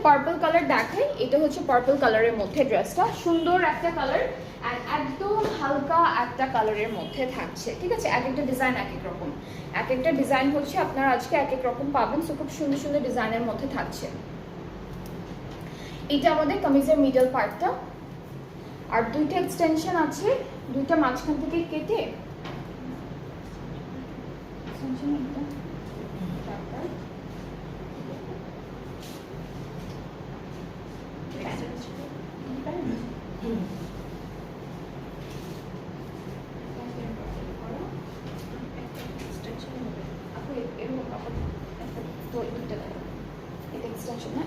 Purple colour দেখাই, এটা হচ্ছে পার্পল কালারের মধ্যে ড্রেসটা, সুন্দর একটা কালার আর একদম হালকা একটা কালারের মধ্যে থাকছে, ঠিক আছে। এক একটা ডিজাইন এক এক রকম, এক একটা ডিজাইন হচ্ছে আপনারা আজকে এক এক রকম পাবেন। সো খুব সুন্দর সুন্দর ডিজাইনের মধ্যে থাকছে। এটা আমাদের কামিজের মিডল পার্টটা, আর দুইটা এক্সটেনশন আছে, দুইটা মাঝখান থেকে কেটে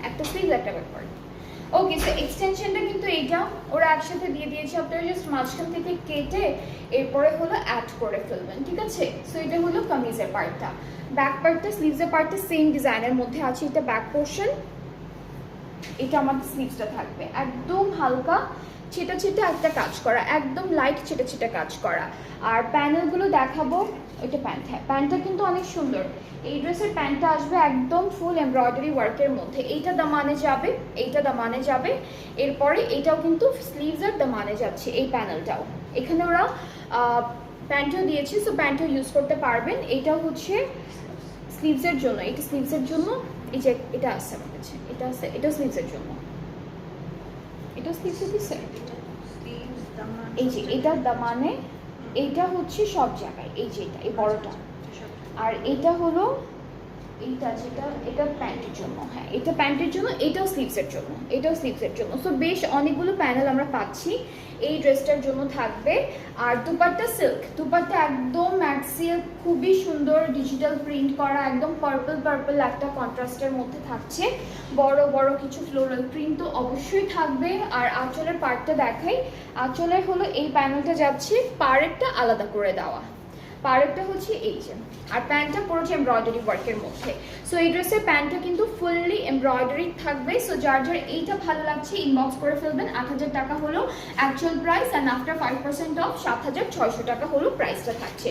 একটা স্লিভ একটা ব্যাপার। ওকে, সো এক্সটেনশনটা কিন্তু এইটা ওরা একসাথে দিয়ে দিয়েছে, আপনারা জাস্ট মাঝখান থেকে কেটে এরপরে হলো অ্যাড করে ফেলবেন, ঠিক আছে। সো এটা হলো কামিজের পার্টটা। ব্যাক পার্টটা, স্লিভসের পার্টটা সেম ডিজাইনের মধ্যে আছে, এটা ব্যাক পোর্শন, এটা আমাদের স্লিভসটা থাকবে একদম হালকা ছিটা ছিটা একটা কাজ করা, একদম লাইট ছিটা ছিটা কাজ করা। আর প্যানেলগুলো দেখাবো, ওইটা প্যান্ট, হ্যাঁ প্যান্টটা কিন্তু অনেক সুন্দর। এই ড্রেসের প্যান্টটা আসবে একদম ফুল এমব্রয়ডারি ওয়ার্কের মধ্যে, এইটা দামানে যাবে, এইটা দামানে যাবে, এরপরে এটাও কিন্তু স্লিভসের দামানে যাচ্ছে, এই প্যানেলটাও এখানে ওরা প্যান্টও দিয়েছে, সো প্যান্টও ইউজ করতে পারবেন। এটাও হচ্ছে স্লিভসের জন্য, এটা স্লিভসের জন্য, এই যে এটা আছে আমার কাছে, এটা আছে, এটা স্লিভসের জন্য, এটা স্লিভসের দিছে, এই যে এটা দামানে, এইটা হচ্ছে সব জায়গায়, এই যে এটা এই বড়টা, আর এটা হলো এইটা যেটা, এটা প্যান্টের জন্য, হ্যাঁ এটা প্যান্টের জন্য, এটাও স্লিভসের জন্য, এটাও স্লিভসের জন্য। সো বেশ অনেকগুলো প্যানেল আমরা পাচ্ছি এই ড্রেসটার জন্য থাকবে। আর দুপাট্টা সিল্ক, দুপাট্টা একদম ম্যাট সিল্ক, খুবই সুন্দর ডিজিটাল প্রিন্ট করা, একদম পার্পল পার্পল একটা কন্ট্রাস্টের মধ্যে থাকছে, বড় বড় কিছু ফ্লোরাল প্রিন্ট তো অবশ্যই থাকবে। আর আঁচলের পার্টটা দেখাই, আঁচলের হলো এই প্যানেলটা যাচ্ছে, পাড়েরটা আলাদা করে দেওয়া, পাড়েরটা হচ্ছে এই যে, আর প্যান্টটা পড়েছে এমব্রয়ডারি ওয়ার্কের মধ্যে। সো এই ড্রেসের প্যান্টটা কিন্তু ফুললি এমব্রয়ডারি থাকবে। সো যার যার এইটা ভালো লাগছে ইনবক্স করে ফেলবেন। ৮,০০০ টাকা হলো actual price, and after 5% of ৭,৬০০ টাকা হলো প্রাইসটা থাকছে।